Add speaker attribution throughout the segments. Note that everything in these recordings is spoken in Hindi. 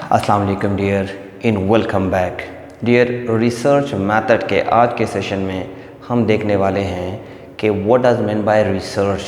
Speaker 1: अस्सलाम वालेकुम dear and welcome back dear. Research method के आज के सेशन में हम देखने वाले हैं कि what does mean bye research,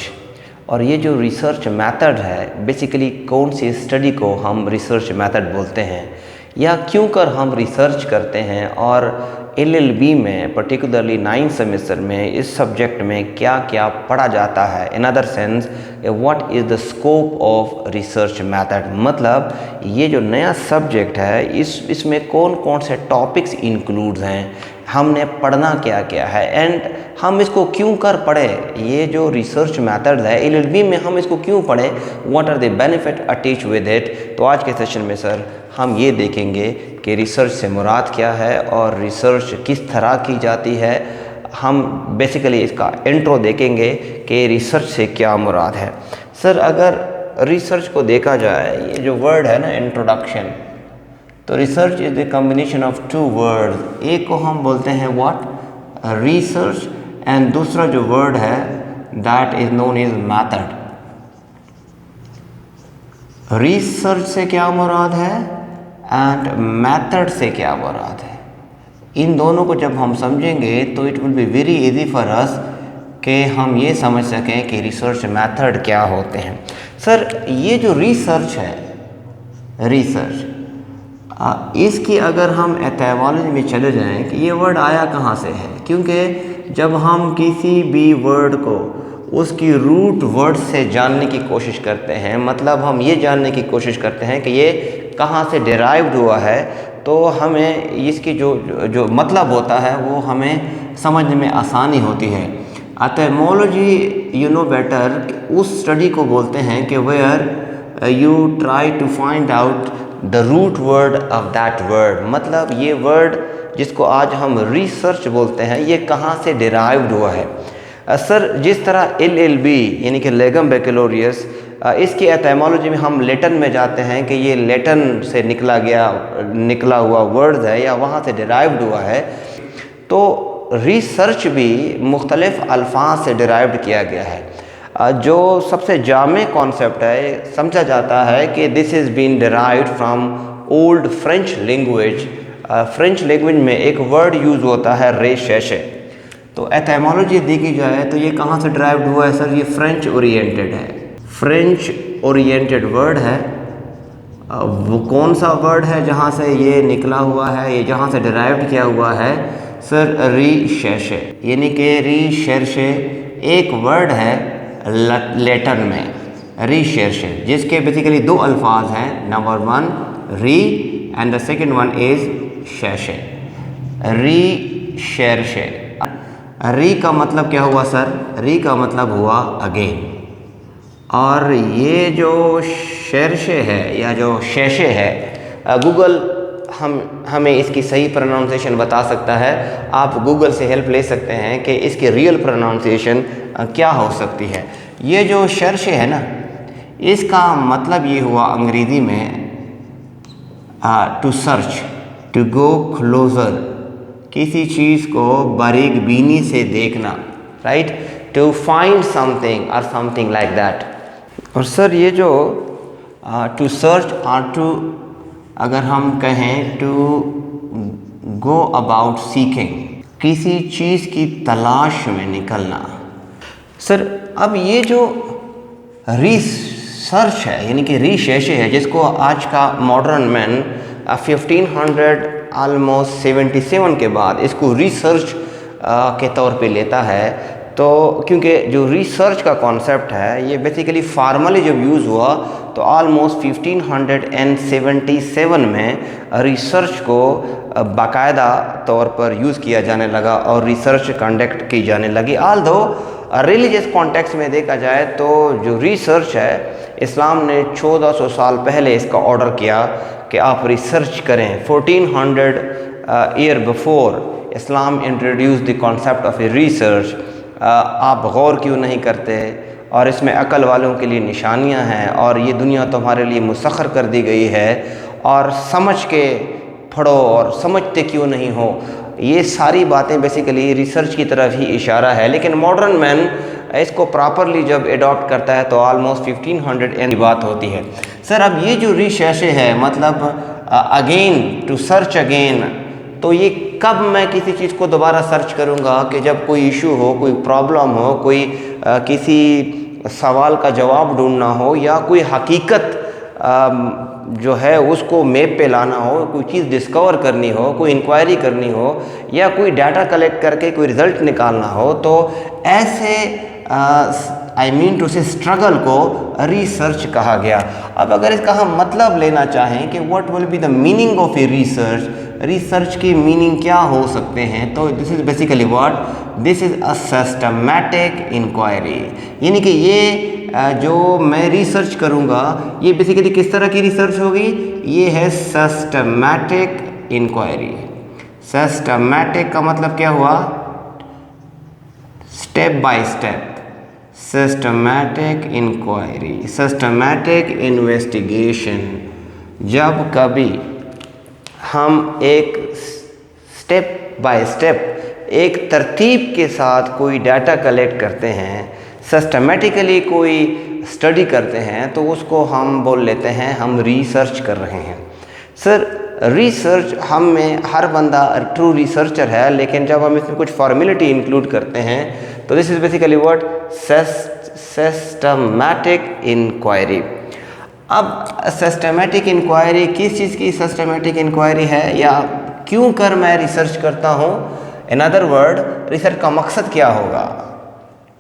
Speaker 1: और ये जो रिसर्च मेथड है बेसिकली कौन सी स्टडी को हम रिसर्च मेथड बोलते हैं या क्यों कर हम रिसर्च करते हैं, और LLB में पर्टिकुलरली 9th सेमेस्टर में इस सब्जेक्ट में क्या क्या पढ़ा जाता है। In other sense what is the scope of research method, मतलब ये जो नया सब्जेक्ट है इसमें कौन कौन से टॉपिक्स इंक्लूड हैं, हमने पढ़ना क्या क्या है एंड हम इसको क्यों कर पढ़े। ये जो रिसर्च मेथड है LLB में हम इसको क्यों पढ़े, what are the benefit attach with it. तो आज के सेशन में सर हम ये देखेंगे कि रिसर्च से मुराद क्या है और रिसर्च किस तरह की जाती है। हम बेसिकली इसका इंट्रो देखेंगे कि रिसर्च से क्या मुराद है। सर अगर रिसर्च को देखा जाए, ये जो वर्ड है ना इंट्रोडक्शन, तो research is the combination of two words. एक को हम बोलते हैं व्हाट, रिसर्च, एंड दूसरा जो वर्ड है that is known as method. रिसर्च से क्या मुराद है एंड मेथड से क्या मुराद है, इन दोनों को जब हम समझेंगे तो it will be very easy for us कि हम ये समझ सकें कि रिसर्च मेथड क्या होते हैं। सर ये जो रिसर्च है, रिसर्च इसकी अगर हम एटामोलॉजी में चले जाएं कि ये वर्ड आया कहाँ से है, क्योंकि जब हम किसी भी वर्ड को उसकी रूट वर्ड से जानने की कोशिश करते हैं, मतलब हम ये जानने की कोशिश करते हैं कि ये कहाँ से डिराइव्ड हुआ है, तो हमें इसकी जो मतलब होता है वो हमें समझने में आसानी होती है। एटामोलॉजी यू नो बेटर, उस स्टडी को बोलते हैं कि where you try to find out the root word of that word, मतलब ये वर्ड जिसको आज हम रिसर्च बोलते हैं ये कहाँ से डिराइव्ड हुआ है। सर जिस तरह LLB यानी कि लेगम बैकलोरियस, इसकी एटामोलॉजी में हम लेटन में जाते हैं कि ये लेटन से निकला हुआ वर्ड है या वहाँ से डिराइव्ड हुआ है, तो रिसर्च भी मुख्तलिफ अल्फाज से डिराइव्ड किया गया है। जो सबसे जामे कॉन्सेप्ट है, समझा जाता है कि this is been derived from old French language. French language में एक वर्ड यूज़ होता है रेशेशे। तो एटामोलॉजी देखी जाए तो ये कहाँ से डिराइव्ड हुआ है सर, ये फ्रेंच ओरिएंटेड है, फ्रेंच ओरिएंटेड वर्ड है। वो कौन सा वर्ड है जहाँ से ये निकला हुआ है, ये जहाँ से डिराइव्ड किया हुआ है सर, रीशेशे, यानी कि रीशेशे एक वर्ड है लेटन में, रीशेशे, जिसके बेसिकली दो अल्फाज हैं, number one re and the second one is शेशे, रीशेशे। री का मतलब क्या हुआ सर, री का मतलब हुआ अगेन, और ये जो शेरशे है या जो शेशे है, गूगल हमें इसकी सही प्रोनाउंसिएशन बता सकता है। आप गूगल से हेल्प ले सकते हैं कि इसकी रियल प्रोनाउंसिएशन क्या हो सकती है। ये जो शेरशे है ना, इसका मतलब ये हुआ अंग्रेज़ी में to search, to go closer, किसी चीज़ को बारीक बीनी से देखना, राइट, टू फाइंड समथिंग और समथिंग लाइक दैट। और सर ये जो टू सर्च और टू, अगर हम कहें टू गो अबाउट सीकिंग, किसी चीज़ की तलाश में निकलना। सर अब ये जो रिसर्च है यानी कि रिसर्च है, जिसको आज का मॉडर्न मैन 1500 ऑलमोस्ट 77 के बाद इसको रिसर्च के तौर पे लेता है, तो क्योंकि जो रिसर्च का कॉन्सेप्ट है ये बेसिकली फार्मली जब यूज़ हुआ तो ऑलमोस्ट 1577 में रिसर्च को बाकायदा तौर पर यूज़ किया जाने लगा और रिसर्च कंडक्ट की जाने लगी। ऑल्दो रिलीजियस कॉन्टेक्स्ट में देखा जाए तो जो रिसर्च है, इस्लाम ने 1400 साल पहले इसका ऑर्डर किया कि आप रिसर्च करें। 1400 year before Islam introduce the concept of a research. आप गौर क्यों नहीं करते, और इसमें अकल वालों के लिए निशानियां हैं, और ये दुनिया तुम्हारे लिए मुसख्खर कर दी गई है, और समझ के पढ़ो और समझते क्यों नहीं हो। ये सारी बातें बेसिकली रिसर्च की तरफ ही इशारा है, लेकिन मॉडर्न मैन इसको प्रॉपरली जब एडॉप्ट करता है तो ऑलमोस्ट 1500 की बात होती है। सर अब ये जो रिसर्च है, मतलब अगेन, टू सर्च अगेन। तो ये कब मैं किसी चीज़ को दोबारा सर्च करूँगा कि जब कोई इशू हो, कोई प्रॉब्लम हो, कोई किसी सवाल का जवाब ढूंढना हो, या कोई हकीकत जो है उसको मैप पे लाना हो, कोई चीज़ डिस्कवर करनी हो, कोई इंक्वायरी करनी हो, या कोई डाटा कलेक्ट करके कोई रिज़ल्ट निकालना हो। तो ऐसे आई मीन टू से स्ट्रगल को रिसर्च कहा गया। अब अगर इसका हम मतलब लेना चाहें कि what will be the meaning of a research, research की मीनिंग क्या हो सकते हैं, तो this is basically what, this is a systematic inquiry. यानी कि ये जो मैं रिसर्च करूँगा ये बेसिकली किस तरह की रिसर्च होगी, ये है सिस्टमैटिक इंक्वायरी। सिस्टमैटिक का मतलब क्या हुआ, step by step, systematic inquiry, systematic investigation. जब कभी हम एक स्टेप बाय स्टेप, एक तरतीब के साथ कोई डाटा कलेक्ट करते हैं, सिस्टमेटिकली कोई स्टडी करते हैं, तो उसको हम बोल लेते हैं हम रिसर्च कर रहे हैं। सर रिसर्च हम में हर बंदा ट्रू रिसर्चर है, लेकिन जब हम इसमें कुछ फॉर्मेलिटी इंक्लूड करते हैं तो this is basically what, systematic inquiry. अब सिस्टमैटिक इंक्वायरी किस चीज़ की सिस्टमैटिक इंक्वायरी है, या क्यों कर मैं रिसर्च करता हूँ, इन अदर वर्ड रिसर्च का मकसद क्या होगा,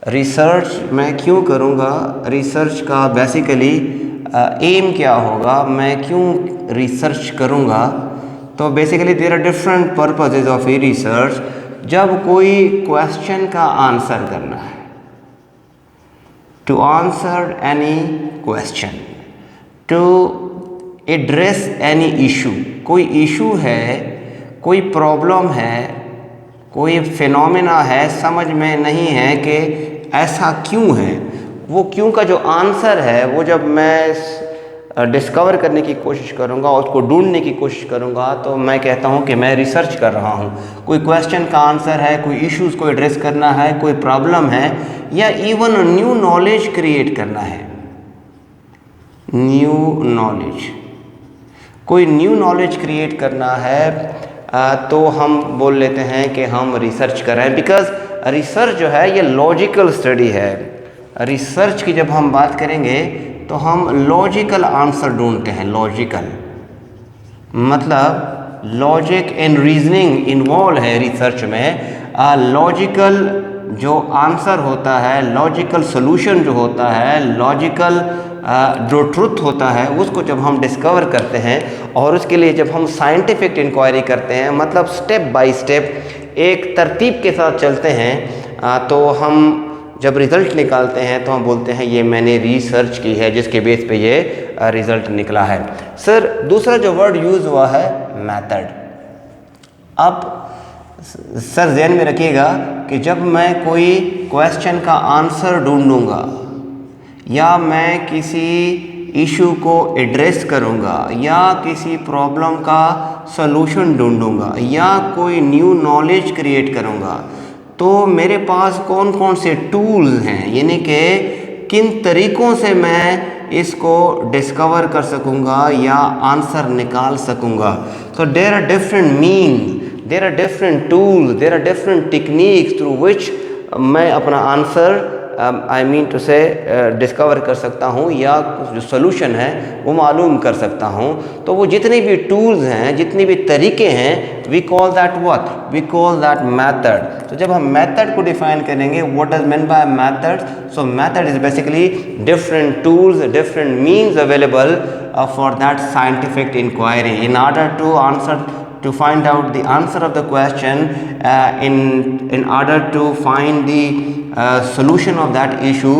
Speaker 1: रिसर्च मैं क्यों करूँगा, रिसर्च का बेसिकली एम क्या होगा, मैं क्यों रिसर्च करूँगा। तो basically there are different purposes of a research. जब कोई क्वेश्चन का आंसर करना है, to answer any question, to address any issue, कोई इशू है, कोई प्रॉब्लम है, कोई फिनोमेना है, समझ में नहीं है कि ऐसा क्यों है, वो क्यों का जो आंसर है वो जब मैं डिस्कवर करने की कोशिश करूँगा, उसको ढूंढने की कोशिश करूँगा, तो मैं कहता हूँ कि मैं रिसर्च कर रहा हूँ। कोई क्वेश्चन का आंसर है, कोई इश्यूज़ को एड्रेस करना है, कोई प्रॉब्लम है, या इवन न्यू नॉलेज क्रिएट करना है, न्यू नॉलेज, कोई न्यू नॉलेज क्रिएट करना है, तो हम बोल लेते हैं कि हम रिसर्च कर रहे हैं। बिकॉज रिसर्च जो है ये लॉजिकल स्टडी है। रिसर्च की जब हम बात करेंगे तो हम लॉजिकल आंसर ढूंढते हैं। लॉजिकल मतलब लॉजिक एंड रीजनिंग इन्वॉल्व है रिसर्च में। लॉजिकल जो आंसर होता है, लॉजिकल सोल्यूशन जो होता है, लॉजिकल जो ट्रुथ होता है, उसको जब हम डिस्कवर करते हैं और उसके लिए जब हम साइंटिफिक इंक्वायरी करते हैं, मतलब स्टेप बाय स्टेप एक तरतीब के साथ चलते हैं, तो हम जब रिज़ल्ट निकालते हैं तो हम बोलते हैं ये मैंने रिसर्च की है, जिसके बेस पे ये रिज़ल्ट निकला है। सर दूसरा जो वर्ड यूज़ हुआ है मेथड। अब सर ध्यान में रखिएगा कि जब मैं कोई क्वेश्चन का आंसर ढूंढूंगा, या मैं किसी इशू को एड्रेस करूंगा, या किसी प्रॉब्लम का सलूशन ढूंढूंगा, या कोई न्यू नॉलेज क्रिएट करूंगा, तो मेरे पास कौन कौन से टूल्स हैं, यानी कि किन तरीक़ों से मैं इसको डिस्कवर कर सकूंगा या आंसर निकाल सकूंगा। तो there are different means, there are different tools, there are different techniques through which मैं अपना answer I mean to say discover कर सकता हूँ, या जो सोल्यूशन है वो मालूम कर सकता हूँ। तो वो जितने भी टूल्स हैं, जितने भी तरीके हैं, we call that what, we call that method. तो जब हम मेथड को डिफाइन करेंगे, what does mean by method, so method is basically different tools, different means available for that scientific inquiry in order to answer, to find out the answer of the question, in order to find the solution of that issue,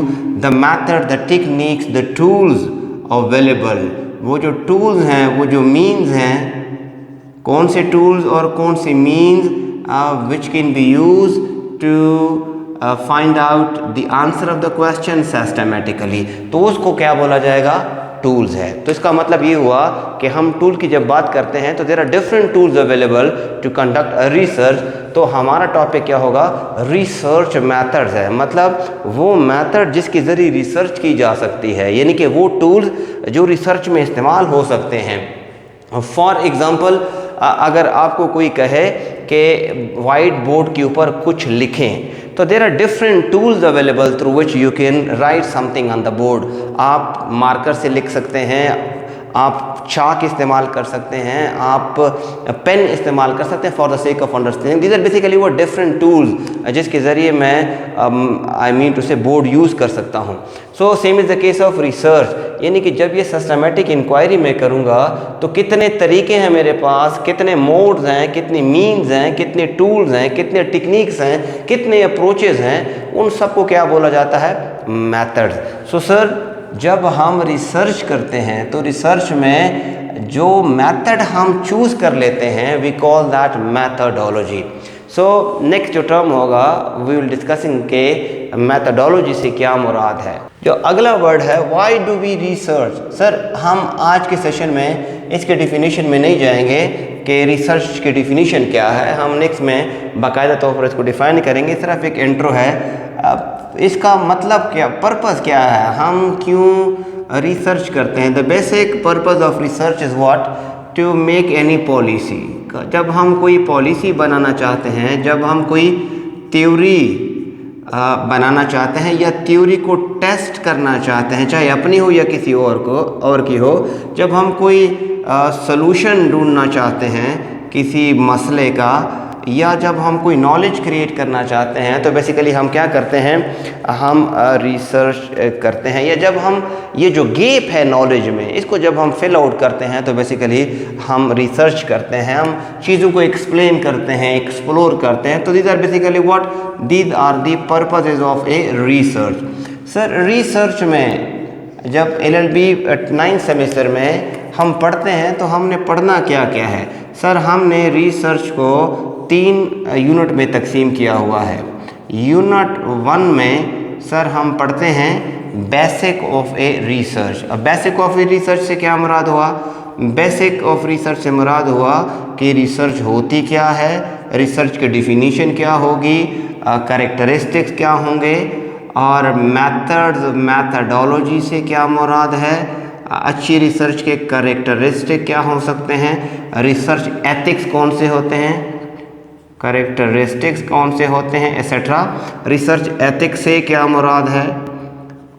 Speaker 1: the method, the techniques, the tools available, वो जो tools हैं, वो जो means हैं, कौन से tools और कौन से means which can be used to find out the answer of the question systematically, तो उसको क्या बोला जाएगा, टूल्स है। तो इसका मतलब ये हुआ कि हम टूल की जब बात करते हैं तो there are different tools available to conduct a research. तो हमारा टॉपिक क्या होगा, रिसर्च मेथड्स है, मतलब वो मेथड जिसके ज़रिए रिसर्च की जा सकती है, यानी कि वो टूल्स जो रिसर्च में इस्तेमाल हो सकते हैं। फॉर एग्ज़ाम्पल अगर आपको कोई कहे कि वाइट बोर्ड के ऊपर कुछ लिखें, तो there are different tools available through which you can write something on the board. आप मार्कर से लिख सकते हैं, आप चाक इस्तेमाल कर सकते हैं, आप पेन इस्तेमाल कर सकते हैं for the sake of understanding. These are basically वो डिफरेंट टूल्स जिसके ज़रिए मैं I mean to say board use कर सकता हूँ। So same is the case of research, यानी कि जब ये सिस्टमेटिक इंक्वायरी मैं करूँगा तो कितने तरीके हैं मेरे पास, कितने मोड्स हैं, कितनी मीन्स हैं, कितने टूल्स हैं, कितने टेक्निक्स हैं, कितने अप्रोचेज़ हैं, उन सबको क्या बोला जाता है? मैथड्स। सो सर, जब हम रिसर्च करते हैं तो रिसर्च में जो मेथड हम चूज़ कर लेते हैं we call that methodology. So next जो टर्म होगा वी विल डिस्कसिंग के मैथडोलॉजी से क्या मुराद है। जो अगला वर्ड है why do we research. Sir, हम आज के सेशन में इसके डिफिनीशन में नहीं जाएंगे कि रिसर्च की डिफिनीशन क्या है, हम नेक्स्ट में बाकायदा तौर पर इसको डिफ़ाइन करेंगे। सिर्फ एक इंट्रो है, इसका मतलब क्या, पर्पस क्या है, हम क्यों रिसर्च करते हैं। The basic purpose of research is what, to make any policy. जब हम कोई पॉलिसी बनाना चाहते हैं, जब हम कोई थ्योरी बनाना चाहते हैं या थ्योरी को टेस्ट करना चाहते हैं, चाहे अपनी हो या किसी और की हो, जब हम कोई सॉल्यूशन ढूंढना चाहते हैं किसी मसले का, या जब हम कोई नॉलेज क्रिएट करना चाहते हैं, तो बेसिकली हम क्या करते हैं, हम रिसर्च करते हैं। या जब हम ये जो गैप है नॉलेज में, इसको जब हम फिल आउट करते हैं तो बेसिकली हम रिसर्च करते हैं, हम चीज़ों को एक्सप्लेन करते हैं, एक्सप्लोर करते हैं। तो these are basically what, these are the purposes of a research. Sir, research में जब LLB 9th सेमेस्टर में हम पढ़ते हैं तो हमने पढ़ना क्या क्या है। सर, हमने रिसर्च को 3 यूनिट में तकसीम किया हुआ है। यूनिट 1 में सर हम पढ़ते हैं बेसिक ऑफ ए रिसर्च। अब बेसिक ऑफ ए रिसर्च से क्या मुराद हुआ? बेसिक ऑफ रिसर्च से मुराद हुआ कि रिसर्च होती क्या है, रिसर्च की डिफिनीशन क्या होगी, कैरेक्टरिस्टिक्स क्या होंगे, और मेथड्स, मैथडोलॉजी से क्या मुराद है, अच्छी रिसर्च के कैरेक्टरिस्टिक क्या हो सकते हैं, रिसर्च एथिक्स कौन से होते हैं, कैरेक्टरिस्टिक्स कौन से होते हैं, एसेट्रा। रिसर्च एथिक्स से क्या मुराद है,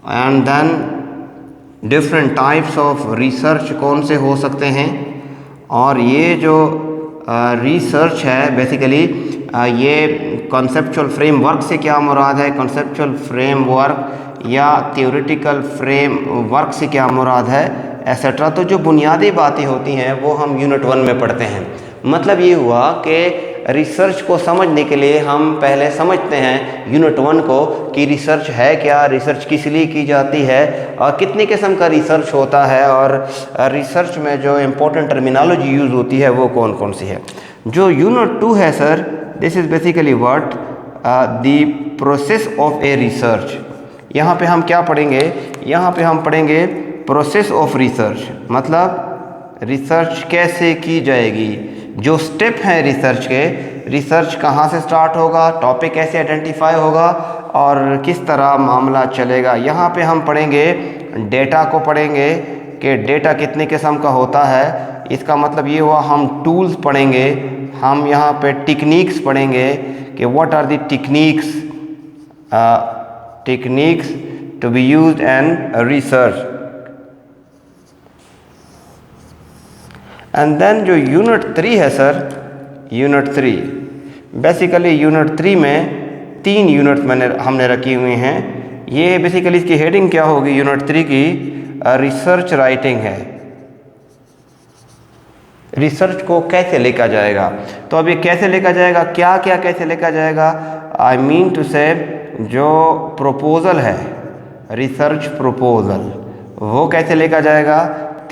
Speaker 1: and then different types of research कौन से हो सकते हैं। और ये जो रिसर्च है बेसिकली ये कॉन्सेप्चुअल फ्रेमवर्क से क्या मुराद है, कॉन्सेप्चुअल फ्रेमवर्क या थ्योरेटिकल फ्रेमवर्क से क्या मुराद है, एसेट्रा। तो जो बुनियादी बातें होती हैं वो हम यूनिट 1 में पढ़ते हैं। मतलब ये हुआ कि रिसर्च को समझने के लिए हम पहले समझते हैं यूनिट 1 को कि रिसर्च है क्या, रिसर्च किस लिए की जाती है, और कितने किस्म का रिसर्च होता है, और रिसर्च में जो इम्पोर्टेंट टर्मिनोलॉजी यूज़ होती है वो कौन कौन सी है। जो यूनिट 2 है sir, this is basically what, the process of a research. यहाँ पे हम क्या पढ़ेंगे, यहाँ पे हम पढ़ेंगे प्रोसेस ऑफ रिसर्च, मतलब रिसर्च कैसे की जाएगी, जो स्टेप हैं रिसर्च के, रिसर्च कहाँ से स्टार्ट होगा, टॉपिक कैसे आइडेंटिफाई होगा, और किस तरह मामला चलेगा। यहाँ पे हम पढ़ेंगे डेटा को, पढ़ेंगे कि डेटा कितने किस्म का होता है। इसका मतलब ये हुआ हम टूल्स पढ़ेंगे, हम यहाँ पे टेक्निक्स पढ़ेंगे कि what are the techniques to be used in research. And then जो यूनिट 3 है सर, यूनिट 3 बेसिकली यूनिट 3 में 3 यूनिट हमने रखी हुई हैं। ये बेसिकली इसकी हेडिंग क्या होगी यूनिट 3 की, रिसर्च राइटिंग है। रिसर्च को कैसे लिखा जाएगा, तो अब ये कैसे लिखा जाएगा, क्या क्या कैसे लिखा जाएगा, आई मीन टू से जो प्रपोज़ल है, रिसर्च प्रपोज़ल, वो कैसे लिखा जाएगा,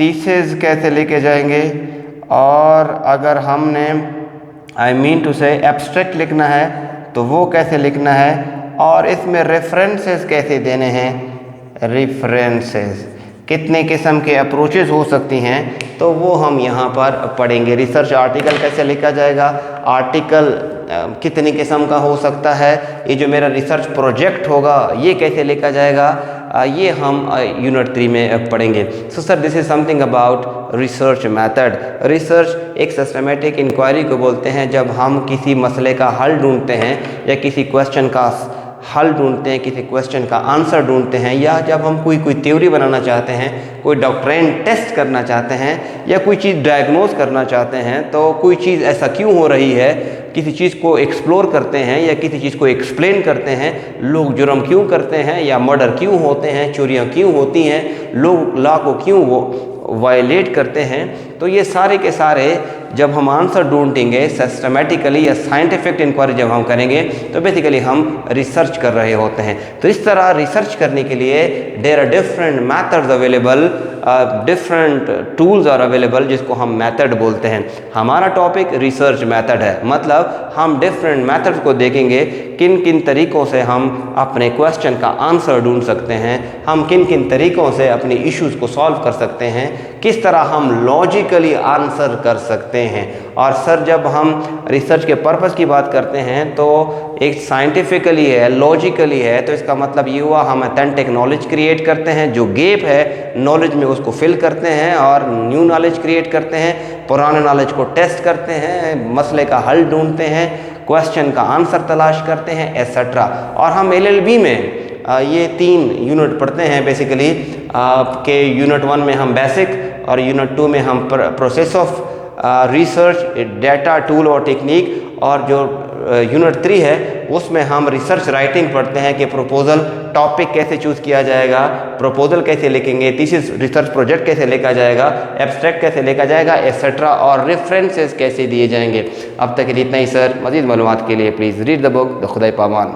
Speaker 1: थीसिस कैसे लेके जाएंगे, और अगर हमने आई मीन टू से एब्स्ट्रैक्ट लिखना है तो वो कैसे लिखना है, और इसमें रेफरेंसेस कैसे देने हैं, रेफरेंसेस कितने किस्म के अप्रोचेस हो सकती हैं, तो वो हम यहाँ पर पढ़ेंगे। रिसर्च आर्टिकल कैसे लिखा जाएगा, आर्टिकल कितने किस्म का हो सकता है, ये जो मेरा रिसर्च प्रोजेक्ट होगा ये कैसे लिखा जाएगा, ये हम यूनिट 3 में पढ़ेंगे। So sir this is something about research method. Research एक सिस्टमेटिक इंक्वायरी को बोलते हैं जब हम किसी मसले का हल ढूंढते हैं या किसी क्वेश्चन का हल ढूंढते हैं, किसी क्वेश्चन का आंसर ढूंढते हैं, या जब हम कोई थ्योरी बनाना चाहते हैं, कोई डॉक्ट्रिन टेस्ट करना चाहते हैं, या कोई चीज़ डायग्नोज करना चाहते हैं, तो कोई चीज़ ऐसा क्यों हो रही है, किसी चीज़ को एक्सप्लोर करते हैं या किसी चीज़ को एक्सप्लेन करते हैं, लोग जुर्म क्यों करते हैं या मर्डर क्यों होते हैं, चोरियाँ क्यों होती हैं, लोग लॉ को क्यों वो वायलेट करते हैं, तो ये सारे के सारे जब हम आंसर ढूंढेंगे सिस्टमेटिकली या साइंटिफिक इंक्वायरी जब हम करेंगे तो बेसिकली हम रिसर्च कर रहे होते हैं। तो इस तरह रिसर्च करने के लिए there are different methods available, different tools are available, जिसको हम मेथड बोलते हैं। हमारा टॉपिक रिसर्च मेथड है, मतलब हम डिफरेंट मेथड्स को देखेंगे, किन किन तरीक़ों से हम अपने क्वेश्चन का आंसर ढूंढ सकते हैं, हम किन किन तरीक़ों से अपनी इश्यूज़ को सॉल्व कर सकते हैं, किस तरह हम लॉजिकली आंसर कर सकते हैं। और सर जब हम रिसर्च के पर्पस की बात करते हैं तो एक साइंटिफिकली है, लॉजिकली है, तो इसका मतलब ये हुआ हम ऑथेंटिक नॉलेज क्रिएट करते हैं, जो गैप है नॉलेज में उसको फिल करते हैं और न्यू नॉलेज क्रिएट करते हैं, पुराने नॉलेज को टेस्ट करते हैं, मसले का हल ढूंढते हैं, क्वेश्चन का आंसर तलाश करते हैं, एट्सेट्रा। और हम LLB में ये 3 यूनिट पढ़ते हैं बेसिकली, के यूनिट 1 में हम बेसिक और यूनिट 2 में हम process of research, data, tool और टेक्निक, और जो यूनिट 3 है उसमें हम रिसर्च राइटिंग पढ़ते हैं कि प्रपोजल टॉपिक कैसे चूज़ किया जाएगा, प्रपोजल कैसे लिखेंगे, थीसिस रिसर्च प्रोजेक्ट कैसे लिखा जाएगा, एब्स्ट्रैक्ट कैसे लिखा जाएगा, एट्सेट्रा, और रेफरेंसेस कैसे दिए जाएंगे। अब तक इतना ही सर। मज़ीद मालूमात के लिए please read the book the खुदाई पामान।